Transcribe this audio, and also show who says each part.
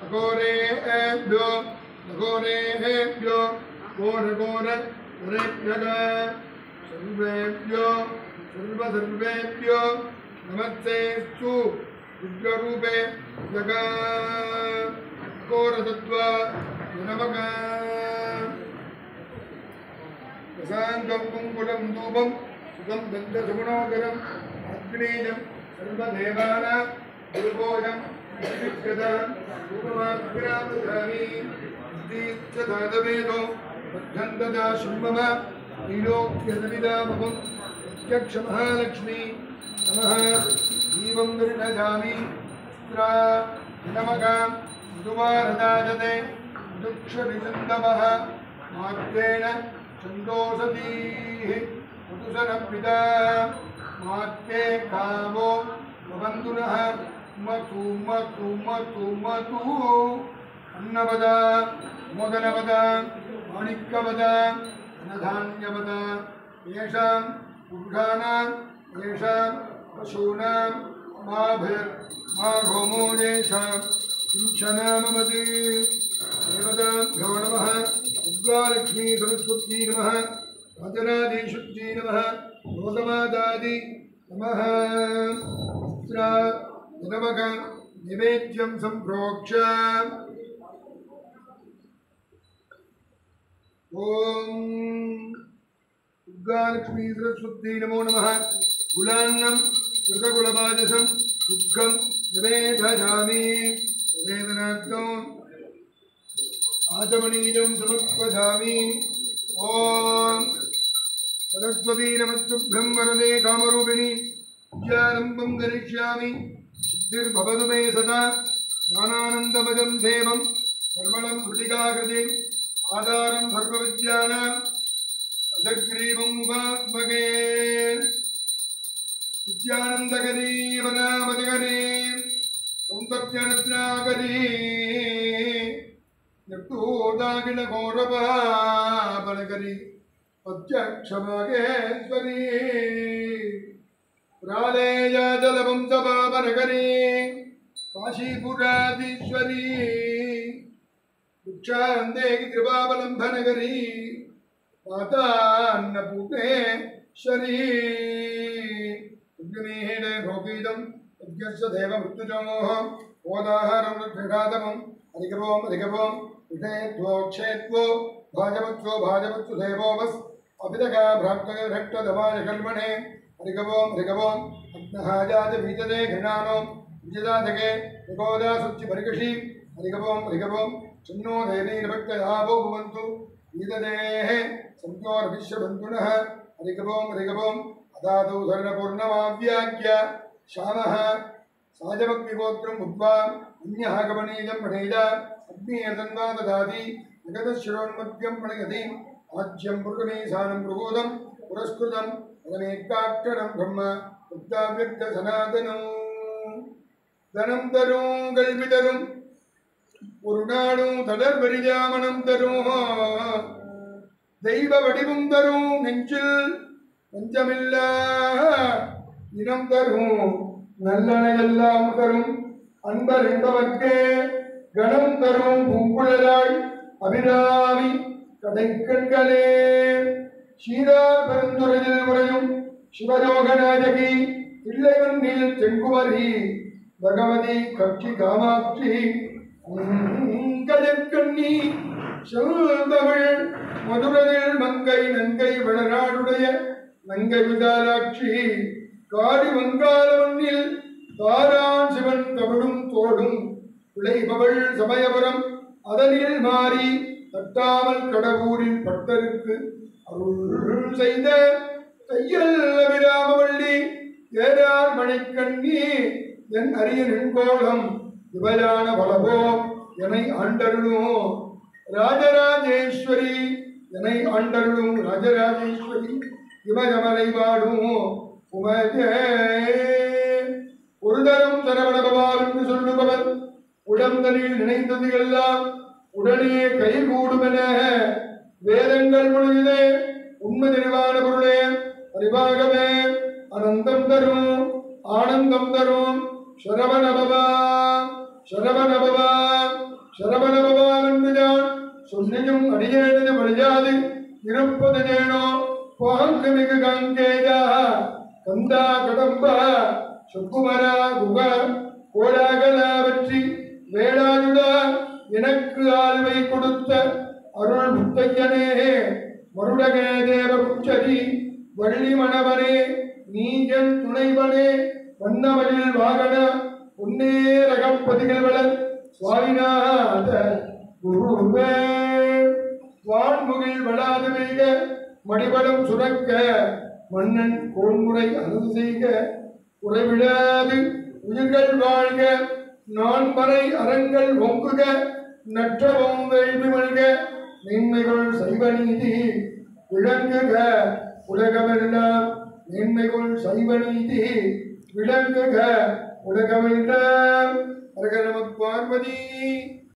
Speaker 1: अघोरेभ्यो अघोरेभ्यो घोरघोरेभ्यः सर्वेभ्यो सर्वेभ्यो नमस्तेस्तु रुद्ररूपे जगा घोरतत्त्वा नमः प्रशान्तं कुङ्कुलं धूपं सुखं दन्तसुगुणोदरम् अग्नेयं सर्वदेवानां गुरुभोजं विष्कृतं रूपमाग्रामधामी दीक्षदादवेदो बद्धन्तदा शुम्भम नीलोक्यदविदामहं प्रत्यक्षमहालक्ष्मी नमः दीपं निर्णजामि स्त्रा नमकां मधुवारदाजते दुक्षरिचन्दवः मार्गेण छन्दोषधीः मधुसरपिता मार्गे कामो भवन्तुनः मधु मधु मधु मधु अन्नवदा मोदनवदा माणिक्यवदा धनधान्यवदा येषां पुरुषाणां येषां पशूनां माघोमो येषां किञ्चनामवति देवताभ्यो नमः उद्गालक्ष्मी सरस्वती नमः राजराजेश्वरी नमः लोकमातादि नमः नमः निवेद्यं सम्प्रोक्ष ओम उद्गालक्ष्मी सरस्वती नमो नमः कुलान्नं कृतकुलपादसं दुःखं निवेदयामि निवेदनार्थम् आचमनीयं समर्पयामि ओम सरस्वती नमस्तुभ्यं वरदे कामरूपिणी विद्यारम्भं करिष्यामि सिद्धिर्भवतु मे सदा ज्ञानानन्दमदं देवं सर्वणं कृतिकाकृतिम् आधारं सर्वविद्यानाम् अजग्रीवं उपात्मके विद्यानन्दकरी वनामदकरी सौन्दर्यरत्नाकरी निर्दोदाखिलघोरपापनकरी पत्यक्षमागेश्वरी प्रालेयाजलवंशपापनकरी काशीपुराधीश्वरी उच्चान्ते कृपावलम्बनगरी मातान्नपूर्णेश्वरी उग्रमीहेणे भोगीदं यज्ञस्य देवमृत्युजोः ओदाहारं रक्षातमम् अधिकवोम् अधिकवोम् विषयत्वो क्षेत्वो भाजवत्सो भाजवत्सु देवोमस् अभिदगा भ्राक्तगभट्टदमाय कल्मणे अधिकवोम् अधिकवोम् अग्नहाजात वीतदे घृणानो विजदाधके निगोदा सुच्चिपरिकषी अधिकवोम् अधिकवोम् चिन्नो देवीर्भक्तयावो भवन्तु वीतदेः सन्तोर्विश्वबन्धुनः अधिकवोम् अधिकवोम् अदातु धर्णपूर्णमाव्याख्य श्यामः साजभक्तिगोत्रम् उद्वा अन्यः गमनीयं पठेज अग्नियतन्वा ददाति जगतशिरोन्मध्यं प्रणयति आज्यं पुरुषमीशानं प्रबोधं पुरस्कृतं पदमेकाक्षरं ब्रह्म उक्ताव्यक्तसनातनं धनं तरुं कल्पितरुं पुरुणाणुं तडर्वरिजामनं तरुं தெய்வ வடிவும் தரும் நெஞ்சில் பஞ்சமில்லா இனம் தரும் நல்லனையெல்லாம் தரும் அன்பர் என்பவர்க்கே கணம் தரும் பூங்குழலாய் அபிராமி கடைக்கண்களே சீரார் பெருந்துறையில் உறையும் சிவயோகநாயகி தில்லைவன்னில் தென்குமரி பகவதி கட்சி காமாட்சி கண்ணி செல்தமிழ் மதுரையில் மங்கை நங்கை வளநாடுடைய நங்கை விதாலாட்சி காடி வங்காளவன்னில் தாரான் சிவன் தமிழும் தோடும் விளைபவள் சமயபுரம் அதனில் மாறி தட்டாமல் கடவுரின் பட்டருக்கு அருள் செய்த தையல் அபிராமவள்ளி ஏறார் மணிக்கண்ணி என் அரிய நின்கோளம் இவையான பலவோ என்னை ஆண்டருளும் ராஜராஜேஸ்வரி என்னை ஆண்டருளும் ராஜராஜேஸ்வரி இமயமலை வாடும் உமஜே ஒரு தரம் சரவணபவால் என்று சொல்லுபவர் உடம்பனில் நினைத்தது எல்லாம் உடனே கைகூடும் என வேதங்கள் மொழியிலே உண்மை நிர்வாண பொருளே அறிவாகவே அனந்தம் தரும் ஆனந்தம் தரும் சரவணபவா சரவணபவா சரவண பவான் என்றுதான் சொல்லியும் அடியேனது வழியாது இருப்பதனேனோ போகங்கு மிகு கங்கேதா கந்தா கடம்பா சுக்குமரா குக கோடாகலா வெற்றி வேளாயுடா எனக்கு ஆழ்வை கொடுத்த அருள் முத்தையனே மருடகே தேவ குச்சரி வள்ளி மணவனே நீஜன் துணைவனே வண்ணமயில் வாகன உன்னே ரகப்பதிகள்வளன் சுவாமிநாத குருவே வான்முகில் வளாது வைக மடிவடம் சுரக்க மன்னன் கோன்முறை அனுது செய்க குறைவிடாது உயிர்கள் வாழ்க நான்மறை அறங்கள் ஒங்குக நற்றவும் வேள்வி மல்க மேன்மைகள் சைவ நீதி விளங்குக உலகமெல்லாம் மேன்மைகள் சைவ நீதி விளங்குக உலகமெல்லாம் அரக நம பார்வதி.